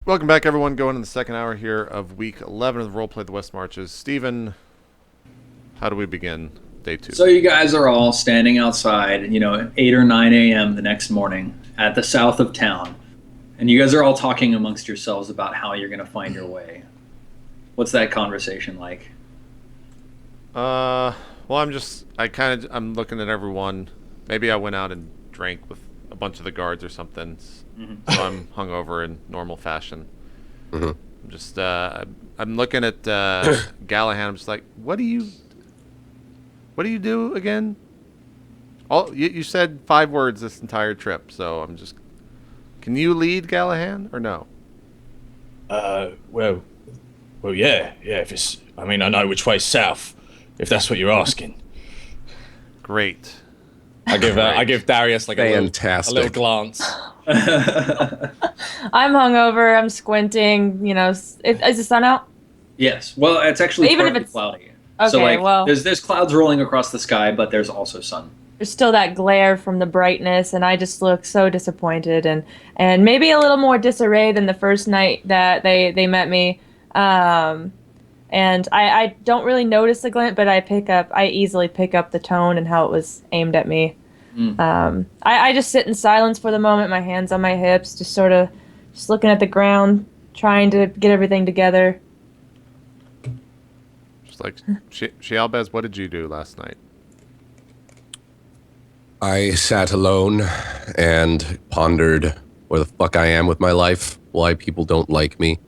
Welcome back, everyone. Going in the second hour here of week 11 of the RollPlay the West Marches. Steven, how do we begin day 2? So you guys are all standing outside, 8 or 9 a.m. the next morning at the south of town. And you guys are all talking amongst yourselves about how you're going to find your way. What's that conversation like? Well, I'm looking at everyone. Maybe I went out and drank with a bunch of the guards or something. Mm-hmm. So I'm hungover in normal fashion. Mm-hmm. I'm just, I'm looking at Gallahan. I'm just like, what do you do again? You said 5 words this entire trip, so I'm just. Can you lead Gallahan or no? Well, yeah. If it's, I know which way's south. If that's what you're asking. Great. I give Darius like a little glance. I'm hungover. I'm squinting. Is the sun out? Yes. Well, it's actually even if partly it's cloudy. Okay. So there's clouds rolling across the sky, but there's also sun. There's still that glare from the brightness, and I just look so disappointed and maybe a little more disarray than the first night that they met me. And I don't really notice the glint, but I easily pick up the tone and how it was aimed at me. I just sit in silence for the moment, my hands on my hips, just sort of just looking at the ground, trying to get everything together. Just like, Shialbez, what did you do last night? I sat alone and pondered where the fuck I am with my life, why people don't like me.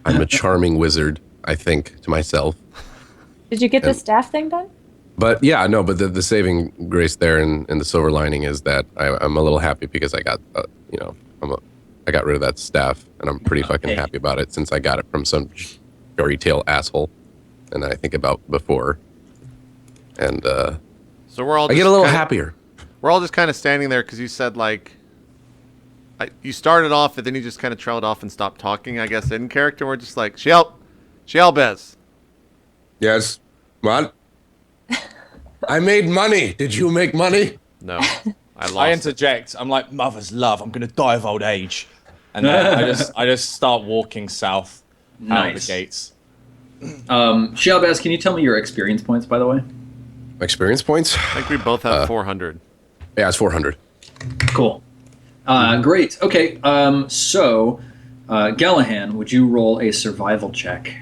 I'm a charming wizard, I think to myself. Did you get the staff thing done? But yeah, no, but the saving grace there and the silver lining is that I'm a little happy because I got, I got rid of that staff, and I'm pretty fucking happy about it since I got it from some fairy tale asshole, and I think about before. And so we're all. I get a little happier. We're all just kind of standing there because you said you started off and then you just kind of trailed off and stopped talking, I guess, in character. We're just like, Shialbez. Yes. What? I made money. Did you make money? No. I interject. I'm like, mother's love. I'm going to die of old age. And then I just start walking south out of the gates. Shialbaz, can you tell me your experience points, by the way? Experience points? I think we both have 400. Yeah, it's 400. Cool. Great. Okay. So, Gallahan, would you roll a survival check?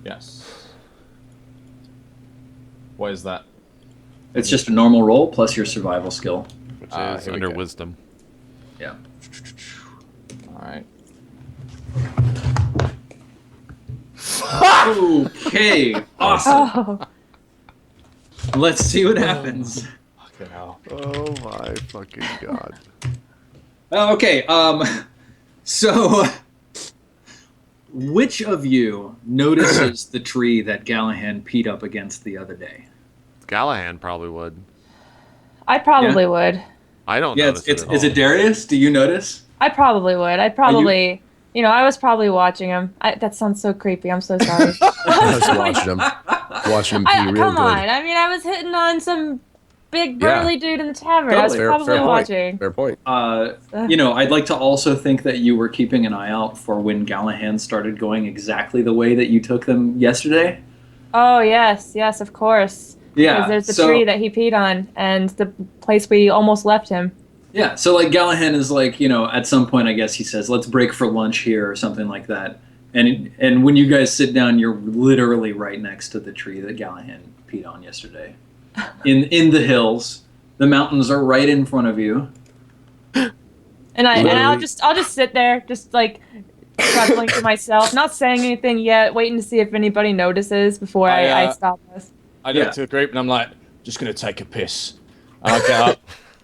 Yes. What is that? It's just a normal roll plus your survival skill. Which is under wisdom. Yeah. All right. Okay. Awesome. Oh. Let's see what happens. Fucking hell. Oh my fucking god. Okay. So, which of you notices the tree that Gallahan peed up against the other day? Gallahan probably would. I probably would. I don't Yeah, notice it. Is it Darius? Do you notice? I probably would. I'd probably, I was probably watching him. That sounds so creepy. I'm so sorry. I was watching him pee real come good. on. I was hitting on some big burly dude in the tavern. I was probably fair watching. Fair point. I'd like to also think that you were keeping an eye out for when Gallahan started going exactly the way that you took them yesterday. Oh, yes, of course. Yeah. Because there's the tree that he peed on and the place we almost left him. Yeah, so Gallahan is at some point I guess he says, let's break for lunch here or something like that. And when you guys sit down, you're literally right next to the tree that Gallahan peed on yesterday. In the hills. The mountains are right in front of you. And I'll just sit there, just chuckling to myself, not saying anything yet, waiting to see if anybody notices before I stop this. I look to the group and I'm like, just gonna take a piss. And I get up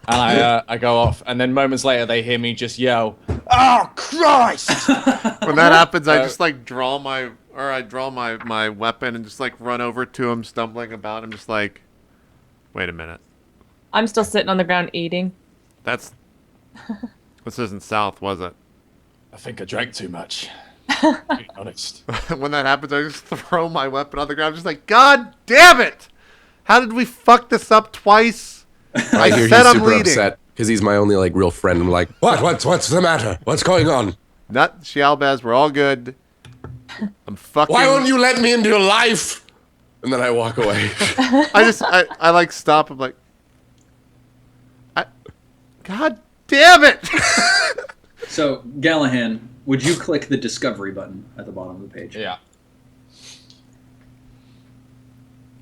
and I go off, and then moments later they hear me just yell, "Oh Christ!" When that happens, I just draw my weapon and just run over to him, stumbling about. I'm just like, wait a minute. I'm still sitting on the ground eating. This isn't south, was it? I think I drank too much. To be honest. When that happens, I just throw my weapon on the ground. I'm just like, God damn it! How did we fuck this up twice? I hear he's super upset because he's my only like real friend. I'm like, what's the matter? What's going on? Not Shialbaz, we're all good. I'm fucking. Why won't you let me into your life? And then I walk away. I like stop. I'm like, God damn it! So, Gallahan, would you click the discovery button at the bottom of the page? Yeah.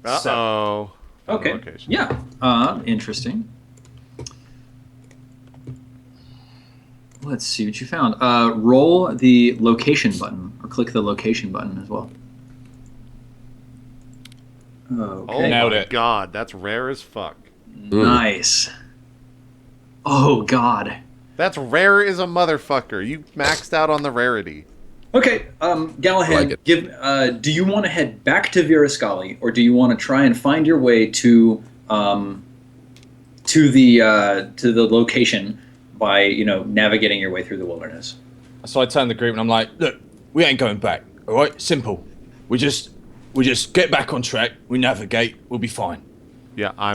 Uh-oh. Okay. Location. Yeah. Interesting. Let's see what you found. Roll the location button, or click the location button as well. Oh Okay. Nailed my it. God, that's rare as fuck. Nice. Oh, God. That's rare as a motherfucker. You maxed out on the rarity. Okay, Gallahan, like it. do you want to head back to Virascali, or do you want to try and find your way to the location by navigating your way through the wilderness? So I turn to the group and I'm like, look, we ain't going back. All right, simple. We just get back on track. We navigate. We'll be fine. Yeah, I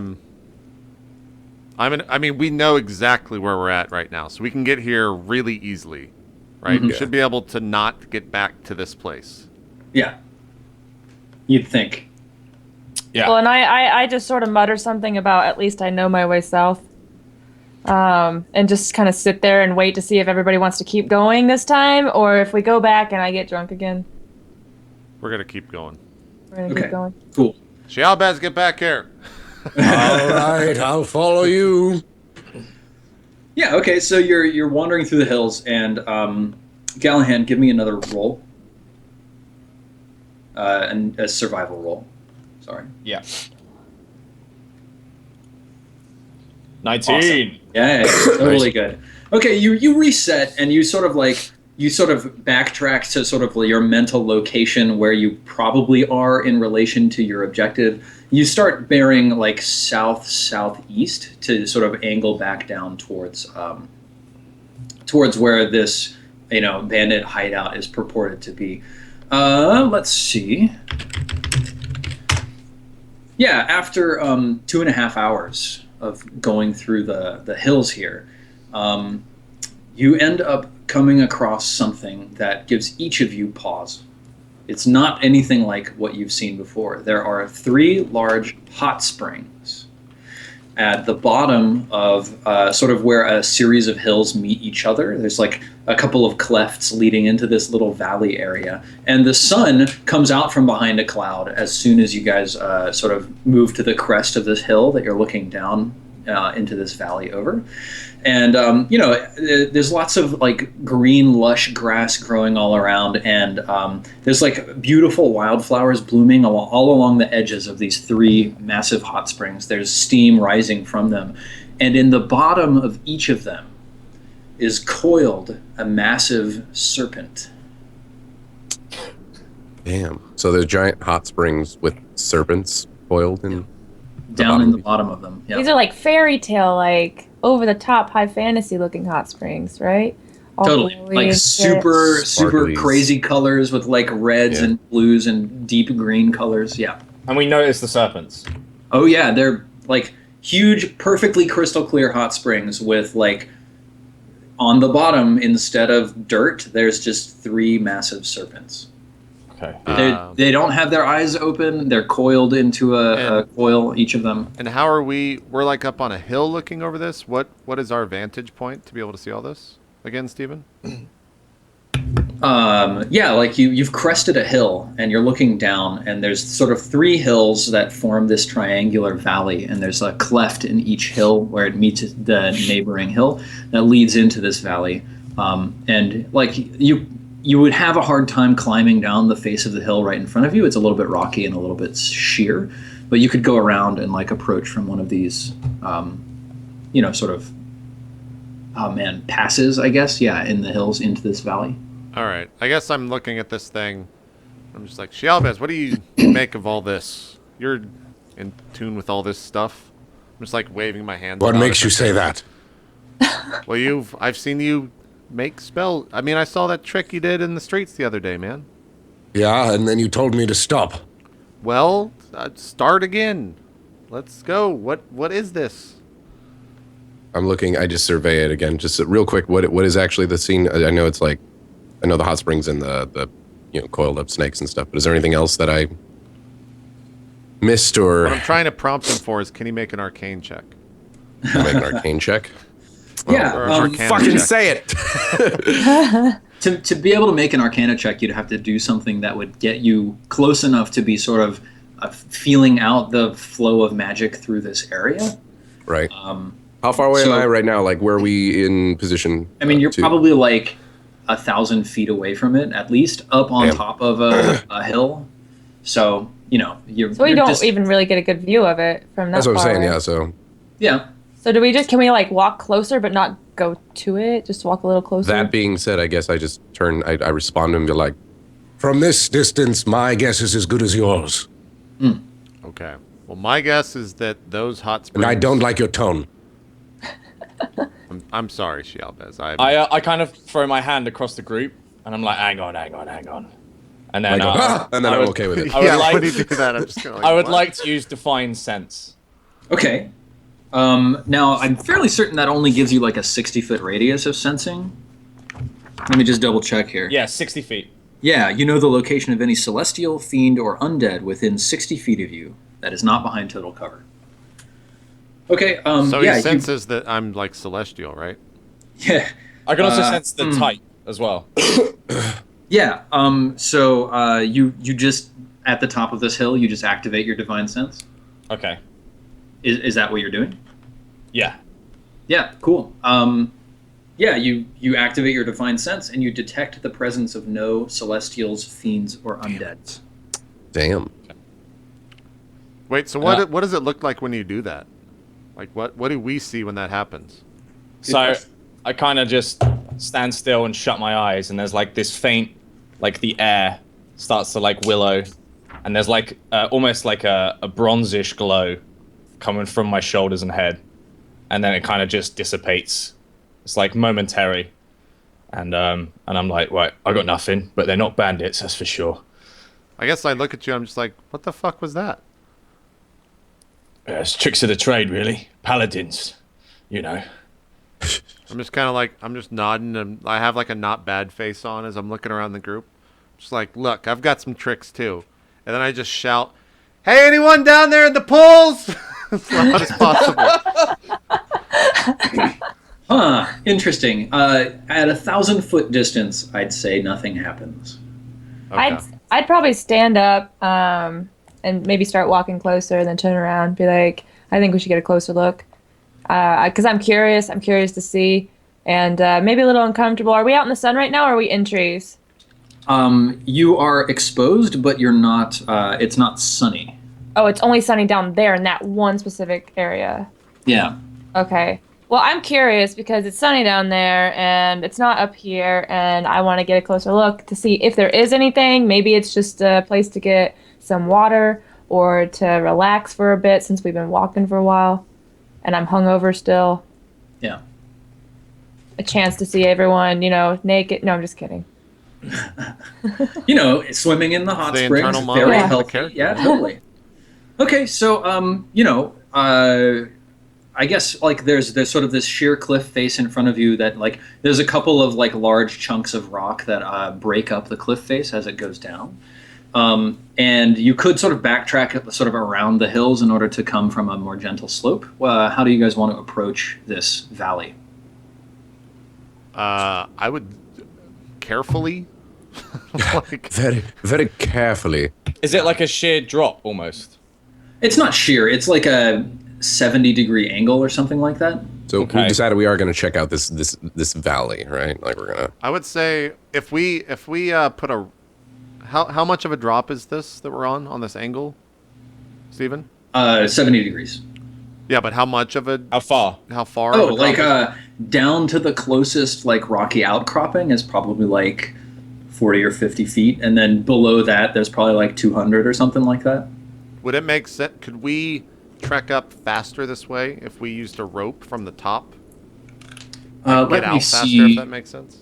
mean, we know exactly where we're at right now, so we can get here really easily, right? We should be able to not get back to this place. Yeah, you'd think. Yeah. Well, and I just sort of mutter something about at least I know my way south. And just kind of sit there and wait to see if everybody wants to keep going this time, or if we go back and I get drunk again. We're gonna keep going. We're gonna Okay. keep going. Cool. Shialbaz, get back here. All right, I'll follow you. Yeah. Okay. So you're wandering through the hills, and Gallahan, give me another roll. And a survival roll. Sorry. Yeah. 19. Awesome. Yeah, totally good. Okay, you reset and you sort of backtrack to sort of your mental location where you probably are in relation to your objective. You start bearing like southeast to sort of angle back down towards where this bandit hideout is purported to be. Let's see. Yeah, after 2.5 hours of going through the hills here, you end up coming across something that gives each of you pause. It's not anything like what you've seen before. There are 3 large hot springs at the bottom of sort of where a series of hills meet each other. There's like a couple of clefts leading into this little valley area. And the sun comes out from behind a cloud as soon as you guys sort of move to the crest of this hill that you're looking down into this valley over. And, there's lots of like green, lush grass growing all around. And there's like beautiful wildflowers blooming all along the edges of these 3 massive hot springs. There's steam rising from them. And in the bottom of each of them is coiled a massive serpent. Damn. So there's giant hot springs with serpents coiled in. Down in the bottom of them. Yeah. These are like fairy tale, like over the top, high fantasy looking hot springs, right? All Totally. glowy Like and super Sparklies. crazy colors with like reds Yeah. and blues and deep green colors. Yeah. And we notice the serpents. Oh yeah, they're like huge, perfectly crystal clear hot springs with like on the bottom instead of dirt, there's just 3 massive serpents. Okay. They don't have their eyes open. They're coiled into a coil, each of them. And how are we? We're like up on a hill looking over this. What is our vantage point to be able to see all this again, Steven? Yeah, like you've crested a hill and you're looking down, and there's sort of 3 hills that form this triangular valley, and there's a cleft in each hill where it meets the neighboring hill that leads into this valley. And like you would have a hard time climbing down the face of the hill right in front of you. It's a little bit rocky and a little bit sheer, but you could go around and like approach from one of these, sort of, passes, I guess. Yeah, in the hills into this valley. All right. I guess I'm looking at this thing. I'm just like, Shialbaz, what do you make of all this? You're in tune with all this stuff. I'm just like waving my hands. What about makes it. you say that? Well, I've seen you make spell. I mean, I saw that trick you did in the streets the other day, man. Yeah, and then you told me to stop. Well, start again. Let's go. What is this? I'm looking. I just survey it again, just real quick. What is actually the scene? I know it's like, I know the hot springs and the coiled up snakes and stuff. But is there anything else that I missed or? What I'm trying to prompt him for is, can he make an arcane check? Make an arcane check. Yeah, Or arcana Fucking check. say it. to be able to make an Arcana check, you'd have to do something that would get you close enough to be sort of feeling out the flow of magic through this area. Right. How far away am so- I right now? Like, where are we in position? I mean, you're to- probably like 1,000 feet away from it, at least, up on Damn. top of a hill. So, you're. So we you're don't just- even really get a good view of it from that That's what I'm far saying. away. Yeah. So Yeah. So can we like walk closer but not go to it? Just walk a little closer? that being said, I guess I just turn. I respond to him and be like, From this distance, my guess is as good as yours. Okay. Well, my guess is that those hot springs. And I don't like your tone. I'm sorry, Shialbez. I kind of throw my hand across the group, and I'm like, hang on. And then, and then I I'm would- okay with it. I would yeah, like- when you do that, I'm just kind of like. I would what? like to use Divine Sense. Okay. Now, I'm fairly certain that only gives you like a 60-foot radius of sensing. Let me just double check here. Yeah, 60 feet. Yeah, you know the location of any celestial, fiend, or undead within 60 feet of you that is not behind total cover. Okay, So yeah, he senses that I'm like celestial, right? yeah. I can also sense the type as well. Yeah, so you just, at the top of this hill, you just activate your Divine Sense? Okay. Is that what you're doing? Yeah. Yeah, cool. Yeah, you activate your Divine Sense, and you detect the presence of no celestials, fiends, or undead. Damn. Wait. So what does it look like when you do that? Like what do we see when that happens? So I kind of just stand still and shut my eyes, and there's like this faint, like the air starts to like willow, and there's like almost like a bronzish glow coming from my shoulders and head, and then it kind of just dissipates. It's like momentary, and I'm like, right, I got nothing, but they're not bandits, that's for sure. I guess I look at you. I'm just like, what the fuck was that? It's tricks of the trade, really. Paladins, I'm just kind of like, I'm just nodding, and I have like a not bad face on as I'm looking around the group. Just like, look, I've got some tricks too. And then I just shout, "Hey, anyone down there in the pools?" As loud as possible. Huh, interesting. At 1,000-foot distance, I'd say nothing happens. Okay. I'd probably stand up and maybe start walking closer and then turn around and be like, I think we should get a closer look. Because I'm curious to see, and maybe a little uncomfortable. Are we out in the sun right now, or are we in trees? You are exposed, but you're not. It's not sunny. Oh, it's only sunny down there in that one specific area. Yeah. Okay. Well, I'm curious because it's sunny down there and it's not up here, and I want to get a closer look to see if there is anything. Maybe it's just a place to get some water or to relax for a bit since we've been walking for a while, and I'm hungover still. Yeah. A chance to see everyone, naked. No, I'm just kidding. Swimming in the hot The springs, internal very monologue of the healthy. character. Yeah, totally. Okay, so I guess like there's sort of this sheer cliff face in front of you that like there's a couple of like large chunks of rock that break up the cliff face as it goes down, and you could sort of backtrack sort of around the hills in order to come from a more gentle slope. How do you guys want to approach this valley? I would carefully. like, Very, very carefully. Is it like a sheer drop almost? It's not sheer. It's like a 70-degree angle or something like that. So Okay. we decided we are going to check out this valley, right? Like we're gonna. I would say if we put a how much of a drop is this that we're on this angle, Steven? 70 degrees. Yeah, but how much of a How far? how far? Oh, of a like drop down to the closest like rocky outcropping is probably like 40 or 50 feet, and then below that there's probably like 200 or something like that. would it make sense? Could we trek up faster this way if we used a rope from the top? Let Get me out faster, if see. that makes sense.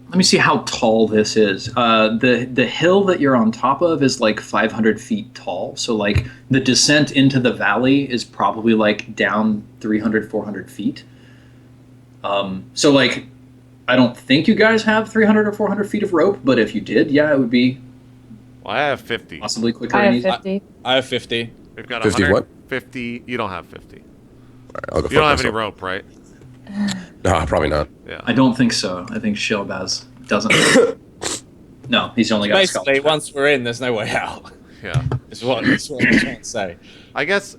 Let me see how tall this is. The hill that you're on top of is like 500 feet tall. So like the descent into the valley is probably like down 300, 400 feet. So like, I don't think you guys have 300 or 400 feet of rope, but if you did, yeah, it would be Well, I have 50. possibly quicker I and have easier. 50. I have 50. We've got 50 what? 150. You don't have 50. All right, I'll go You don't have any myself. rope, right? No, probably not. Yeah. I don't think so. I think Shilbaz doesn't. No, he's only got a Basically, skeleton. once we're in, there's no way out. Yeah. Is what I'm trying to say. I guess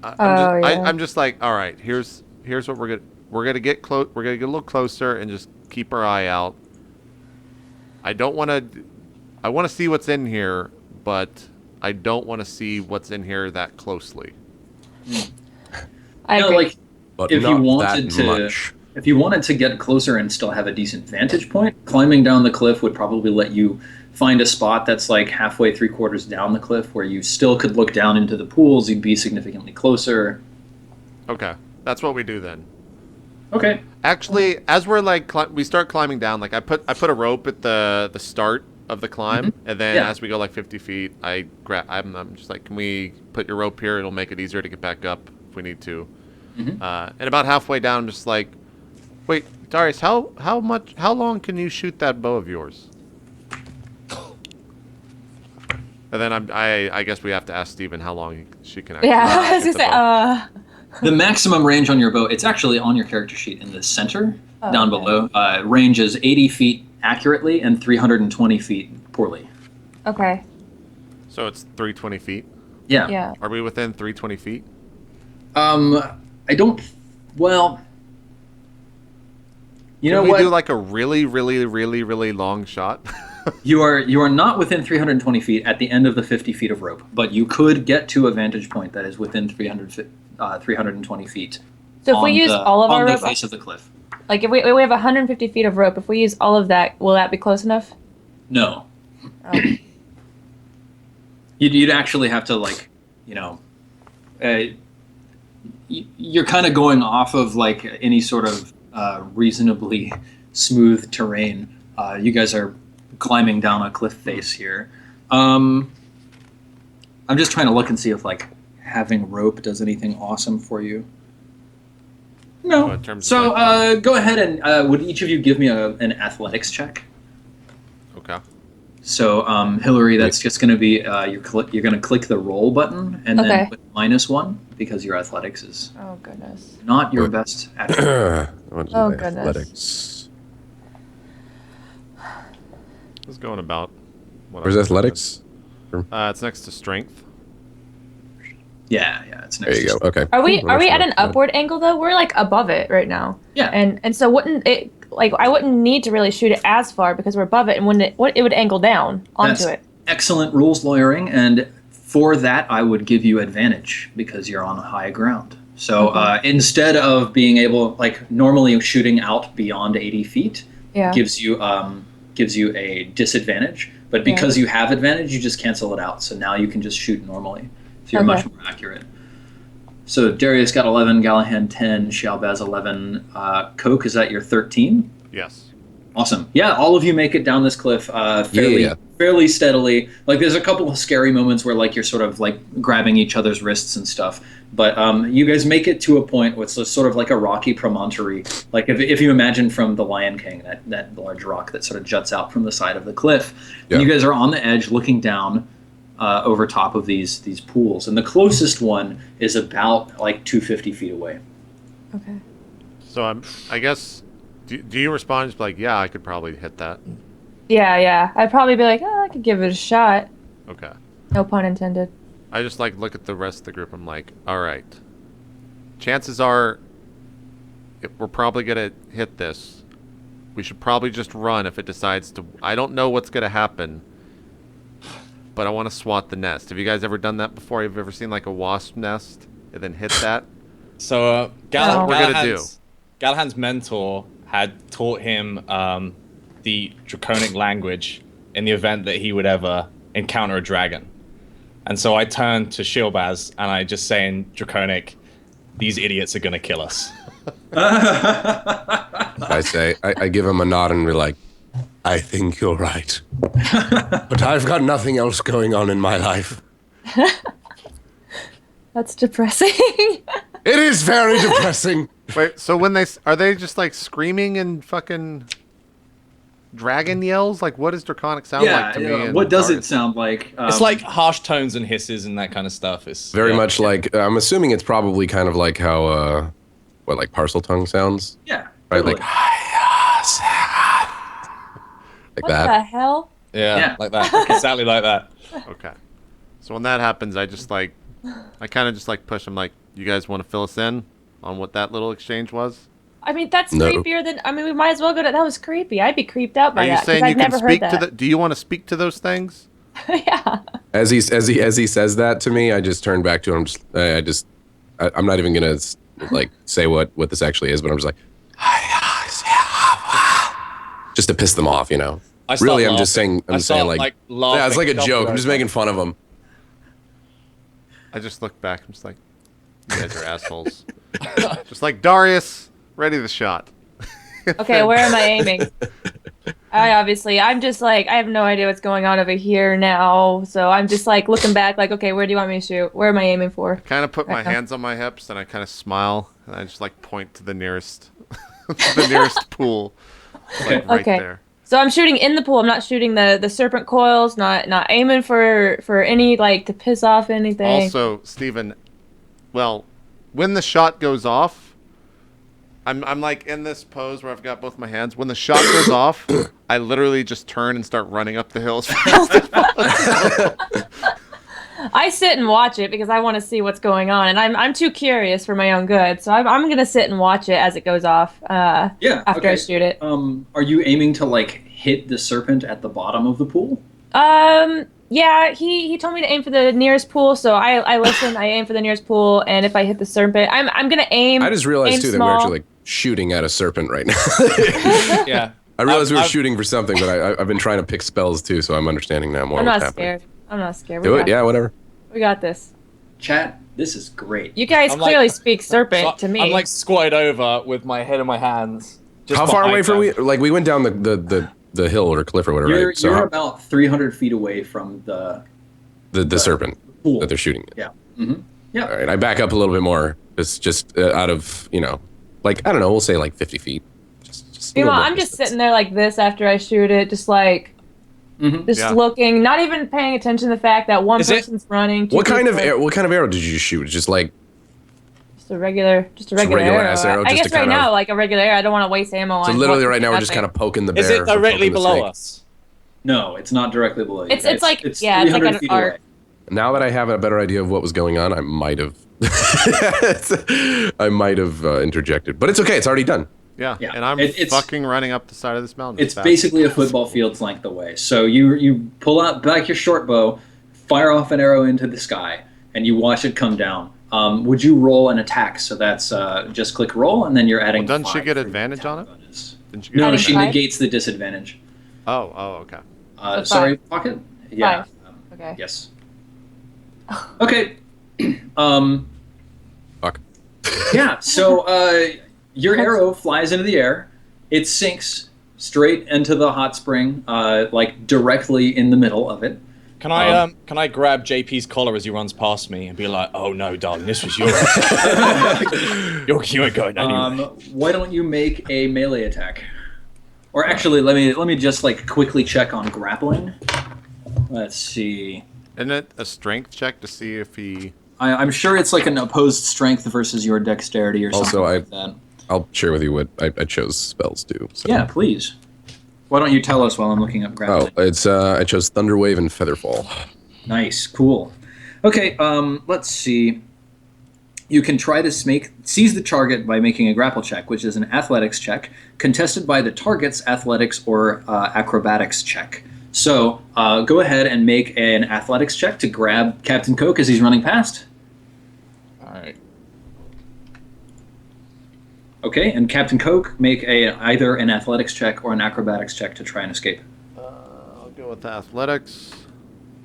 I'm Oh, just, yeah. I'm just like, all right, here's what we're gonna get close. We're gonna get a little closer and just keep our eye out. I don't want to. I want to see what's in here, but I don't want to see what's in here that closely. I You know, agree. like But if you not wanted that to, much. if you wanted to get closer and still have a decent vantage point, climbing down the cliff would probably let you find a spot that's like halfway, 3/4 down the cliff, where you still could look down into the pools. You'd be significantly closer. Okay, that's what we do then. Okay. Actually, as we're like we start climbing down, like I put a rope at the start of the climb, and then Yeah. as we go like 50 feet, I'm just like, can we put your rope here? It'll make it easier to get back up if we need to. And about halfway down, I'm just like, wait, Darius, how long can you shoot that bow of yours? And then I guess we have to ask Steven how long she can actually. yeah, I was shoot gonna the say, bow. The maximum range on your bow, it's actually on your character sheet in the center, Oh, down okay. below. Range is 80 feet accurately and 320 feet poorly. okay. So it's 320 feet. Yeah. Yeah. Are we within 320 feet? I don't. Well, you know Can we what? do like a really, really, really, really long shot? You are not within 320 feet at the end of the 50 feet of rope, but you could get to a vantage point that is within 320 feet. So if we on use the- all of our on the rope, face of the cliff. like if we have 150 feet of rope, if we use all of that, will that be close enough? No, Oh. you'd actually have to you're kind of going off of like any sort of reasonably smooth terrain. You guys are climbing down a cliff face here. I'm just trying to look and see if like having rope does anything awesome for you. No. Oh, in terms of, So like, go ahead and would each of you give me an athletics check? Okay. So Hillary, that's just going to be you're going to click the roll button and Okay. then put -1 because your athletics is Oh goodness. not your best attribute. What is Oh, it? goodness. Athletics. It's going about. What Where's I- athletics? It's next to strength. Yeah, it's next. There you go. Okay. Are we Cool. are we That's at an not bad. upward angle though? We're like above it right now. Yeah. And so wouldn't it like I wouldn't need to really shoot it as far because we're above it, and wouldn't it would angle down onto That's it. excellent rules lawyering, and for that I would give you advantage because you're on high ground. So instead of being able, like normally shooting out beyond 80 feet Yeah. gives you a disadvantage, but because you have advantage, you just cancel it out. So now you can just shoot normally. So you're much Okay. more accurate. So Darius got 11, Gallahan 10, Shalbaz 11. Coke, is that your 13? Yes. Awesome. Yeah, all of you make it down this cliff fairly steadily. Like there's a couple of scary moments where like you're sort of like grabbing each other's wrists and stuff. But you guys make it to a point where it's sort of like a rocky promontory. Like if you imagine from The Lion King, that large rock that sort of juts out from the side of the cliff. Yeah. And you guys are on the edge looking down over top of these pools. And the closest one is about like 250 feet away. Okay. So I guess. Do you respond just like, yeah, I could probably hit that? Yeah. I'd probably be like, oh, I could give it a shot. Okay. No pun intended. I just like look at the rest of the group. I'm like, all right. Chances are, if we're probably gonna hit this. We should probably just run if it decides to. I don't know what's gonna happen, but I want to swat the nest. Have you guys ever done that before? Have you ever seen like a wasp nest and then hit that? So That's what we're gonna do. Gallahan's mentor had taught him the draconic language in the event that he would ever encounter a dragon. And so I turned to Shilbaz and I just say in draconic, these idiots are going to kill us. I say, I give him a nod and be like, I think you're right. But I've got nothing else going on in my life. That's depressing. It is very depressing. Wait, so when are they just like screaming and fucking dragon yells? Like, what does draconic sound like to me? What does it sound like? It's like harsh tones and hisses and that kind of stuff. It's Very much like, I'm assuming it's probably kind of like how, like parcel tongue sounds? Yeah. Right, Totally. like What that. the hell? Yeah, like that. Exactly like that. Okay. So when that happens, I kind of just like push them like, you guys want to fill us in on what that little exchange was? I mean, that's No. creepier than. I mean, we might as well go to. That was creepy. I'd be creeped out by Are you that. 'cause saying you I've can never speak heard to that. do you want to speak to those things? Yeah. As he says that to me, I just turn back to him. I'm not even gonna like say what this actually is, but I'm just like, just to piss them off, you know. I start Really, I'm laughing. just saying. I I'm saying start, like, laughing, yeah, it's like a jumping joke. I'm just over. making fun of them. I just look back. I'm just like, you guys are assholes. Just like Darius, ready the shot. Okay, where am I aiming? I'm just like, I have no idea what's going on over here now. So I'm just like looking back, like, okay, where do you want me to shoot? Where am I aiming for? Kind of put my hands on my hips and I kind of smile and I just like point to the nearest, the nearest pool, like right Okay. there. So I'm shooting in the pool. I'm not shooting the serpent coils. Not aiming for any like to piss off anything. Also, Steven, well, when the shot goes off, I'm like in this pose where I've got both my hands. When the shot goes off, I literally just turn and start running up the hills. I sit and watch it because I want to see what's going on, and I'm too curious for my own good. So I'm gonna sit and watch it as it goes off. Yeah. After I shoot it. Are you aiming to like hit the serpent at the bottom of the pool? Yeah, he told me to aim for the nearest pool, so I listen. I aim for the nearest pool, and if I hit the serpent, I'm gonna aim. I just realized aim too that small. we're actually like shooting at a serpent right now. Yeah. I realized we were I've- shooting for something, but I've been trying to pick spells too, so I'm understanding now more I'm what's not happening. scared. I'm not scared. Do it, yeah, whatever. We got this. Chat, this is great. You guys I'm like- clearly speak serpent So to me. I'm like squatted over with my head in my hands. just How far away behind from we? them. Like we went down the hill or cliff or whatever, You're, right? So you're how- about 300 feet away from the serpent pool. that they're shooting at. Yeah. Mm-hmm. Yeah. All right, I back up a little bit more. Just out of, you know, like, I don't know, we'll say like 50 feet. Just a little Meanwhile, more I'm just distance. sitting there like this after I shoot it, just like, Mm-hmm. just Yeah. looking, not even paying attention to the fact that one Is it- person's running. two What kind of people- what kind of arrow did you shoot? Just like Just a regular regular arrow. ass arrow, I just guess to right kind of- now, like a regular arrow. I don't want to waste ammo so on. literally one right now we're just nothing. kind of poking the bear. Is it or directly poking the below snake. us? No, it's not directly below you. It's like- it's yeah, it's like 300 an feet arc. away. Now that I have a better idea of what was going on, I might have interjected. But it's okay, it's already done. Yeah, Yeah. and I'm It's- fucking running up the side of this mountain. It's fast. basically a football field's length away. So you pull out back your short bow, fire off an arrow into the sky, and you watch it come down. Would you roll an attack? So that's just click roll, and then you're adding. Well, doesn't she 5 get for your advantage on it? attack bonus. Didn't you get No, Adding she 5? negates the disadvantage. Oh, okay. So Sorry, Pocket. Yeah. 5. Okay. Yes. Okay. Fuck. Yeah. So your arrow flies into the air. It sinks straight into the hot spring, like directly in the middle of it. Can I grab JP's collar as he runs past me and be like, "Oh no, darling, this was yours. you ain't going anywhere." Why don't you make a melee attack? Or actually, let me just like quickly check on grappling. Let's see. Isn't it a strength check to see if he? I'm sure it's like an opposed strength versus your dexterity or something Also, like that. I'll share with you what I chose spells too. So. Yeah, please. Why don't you tell us while I'm looking up Oh, grappling? it's I chose Thunderwave and Featherfall. Nice, cool. Okay, let's see. You can try to seize the target by making a grapple check, which is an athletics check, contested by the target's athletics or acrobatics check. So go ahead and make an athletics check to grab Captain Coke as he's running past. All right. Okay, and Captain Coke, make either an athletics check or an acrobatics check to try and escape. I'll go with athletics.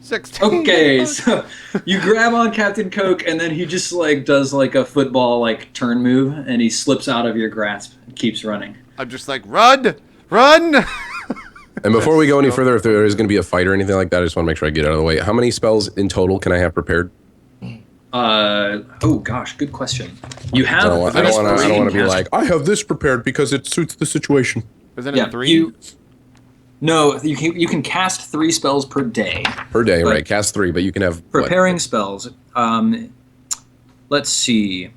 16. Okay, so you grab on Captain Coke, and then he just like does like a football like turn move, and he slips out of your grasp and keeps running. I'm just like, run! And before we go any further, if there is going to be a fight or anything like that, I just want to make sure I get out of the way. How many spells in total can I have prepared? Oh gosh, good question. You have. I don't want to be like, I have this prepared because it suits the situation. Isn't it 3? No, you can cast 3 spells per day. Per day, right? Cast 3, but you can have preparing spells. Let's see.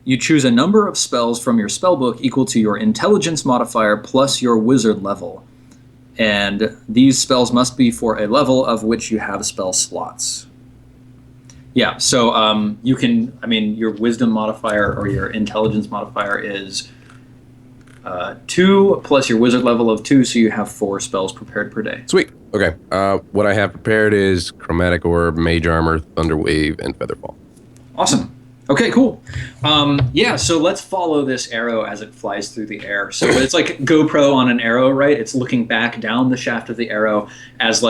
You choose a number of spells from your spellbook equal to your intelligence modifier plus your wizard level. And these spells must be for a level of which you have spell slots. Yeah, so you can, your wisdom modifier or your intelligence modifier is 2 plus your wizard level of 2, so you have 4 spells prepared per day. Sweet. Okay. What I have prepared is Chromatic Orb, Mage Armor, Thunder Wave, and Featherfall. Awesome. Okay, cool. So let's follow this arrow as it flies through the air. So it's like GoPro on an arrow, right? It's looking back down the shaft of the arrow as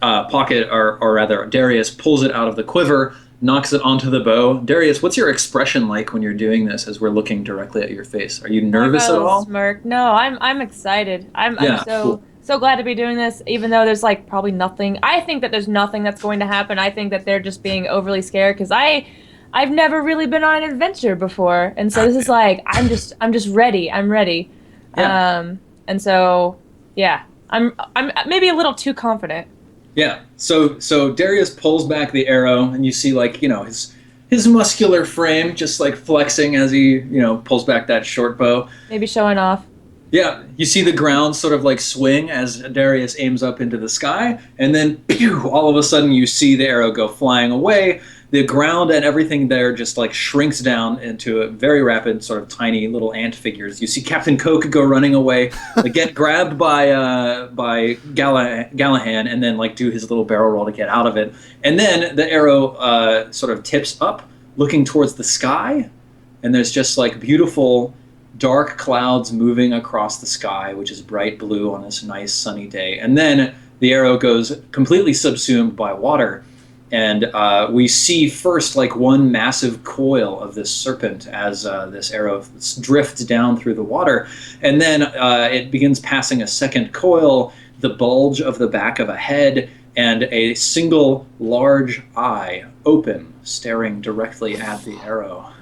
Pokket, or rather Darius, pulls it out of the quiver, knocks it onto the bow. Darius, what's your expression like when you're doing this as we're looking directly at your face? Are you nervous at all? Smirk. No, I'm excited. I'm so glad to be doing this, even though there's probably nothing. I think that there's nothing that's going to happen. I think that they're just being overly scared because I've never really been on an adventure before, and so this is I'm just ready. I'm ready. Yeah. And so yeah, I'm maybe a little too confident. Yeah. So Darius pulls back the arrow, and you see his muscular frame just flexing as he pulls back that short bow. Maybe showing off. Yeah, you see the ground sort of swing as Darius aims up into the sky, and then pew, all of a sudden you see the arrow go flying away. The ground and everything there just shrinks down into a very rapid sort of tiny little ant figures. You see Captain Coke go running away, get grabbed by Gallahan, and then do his little barrel roll to get out of it. And then the arrow sort of tips up, looking towards the sky, and there's just beautiful dark clouds moving across the sky, which is bright blue on this nice sunny day. And then the arrow goes completely subsumed by water. And we see first one massive coil of this serpent as this arrow drifts down through the water. And then it begins passing a second coil, the bulge of the back of a head, and a single large eye open, staring directly at the arrow.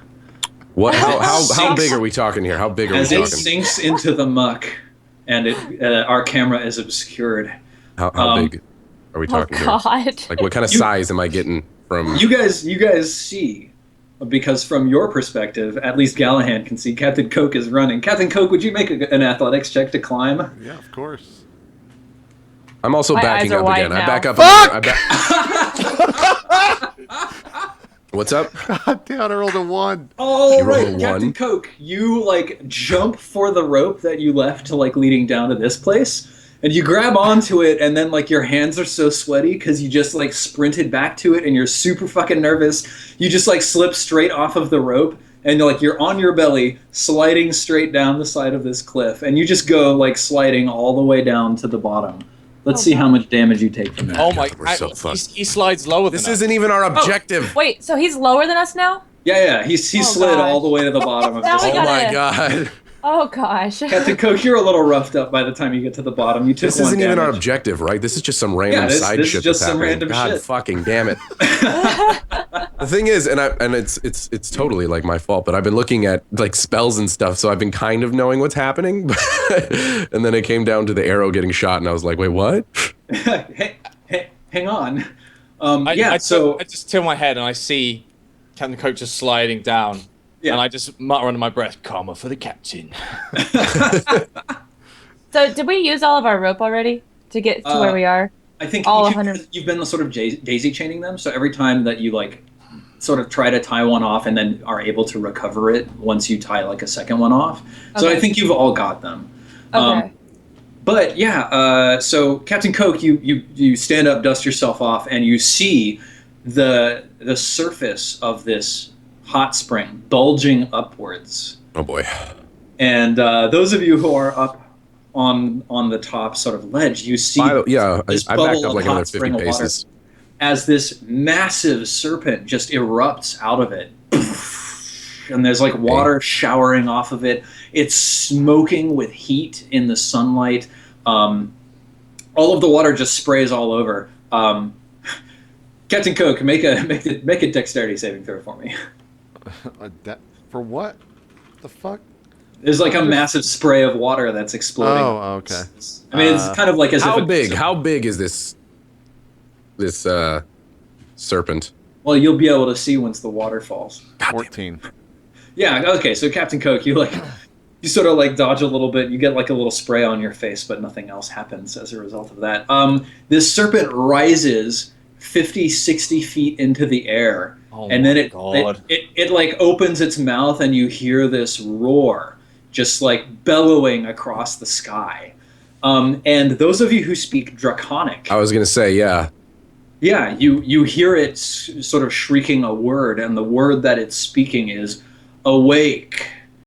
What? How big are we talking here? How big are we talking? As it sinks into the muck, and our camera is obscured. How big are we talking here? What kind of size am I getting from? You guys see, because from your perspective, at least Gallahan can see Captain Coke is running. Captain Coke, would you make an athletics check to climb? Yeah, of course. I'm also backing up again. Now. I back up. What's up? God damn, I rolled a 1. Oh, right, rolled a Captain 1? Coke, you jump for the rope that you left to leading down to this place. And you grab onto it, and then your hands are so sweaty because you just sprinted back to it, and you're super fucking nervous. You just slip straight off of the rope, and you're on your belly, sliding straight down the side of this cliff, and you just go sliding all the way down to the bottom. Let's see how much damage you take from that. Oh my! We're so fucked. He slides lower than This us. isn't even our objective. Wait, so he's lower than us now? Yeah, he slid all the way to the bottom of Now this. we Oh my god. Oh gosh. Captain Coke, you're a little roughed up by the time you get to the bottom. You took This one isn't even our damage. objective, right? This is just some random side this shit is just that's some happening. random God shit. fucking damn it. The thing is, and it's totally my fault, but I've been looking at spells and stuff, so I've been kind of knowing what's happening. And then it came down to the arrow getting shot, and I was like, wait, what? Hang on. I just tilt my head and I see Captain Coke just sliding down. Yeah. And I just mutter under my breath, karma for the captain. So did we use all of our rope already to get to where we are? I think all each 100. You've been sort of daisy chaining them, so every time that you sort of try to tie one off and then are able to recover it once you tie a second one off. So Okay. I think you've all got them. Okay. But yeah, so Captain Coke, you stand up, dust yourself off, and you see the surface of this hot spring bulging upwards. Oh boy. And those of you who are up on the top sort of ledge, you see I this backed bubble up of another hot 50 spring of water paces. as this massive serpent just erupts out of it. And there's water showering off of it. It's smoking with heat in the sunlight. All of the water just sprays all over. Captain Coke, make a dexterity saving throw for me. For what? The fuck? There's like a massive spray of water that's exploding. Oh, okay. I mean, it's kind of like as How if big? How big is this serpent? Well, you'll be able to see once the water falls. 14. Yeah. Okay. So Captain Coke, you sort of like dodge a little bit. You get like a little spray on your face, but nothing else happens as a result of that. This serpent rises 50, 60 feet into the air, and then it like opens its mouth, and you hear this roar, just like bellowing across the sky. And those of you who speak Draconic, I was gonna say, yeah. yeah, you hear it sort of shrieking a word, and the word that it's speaking is "awake."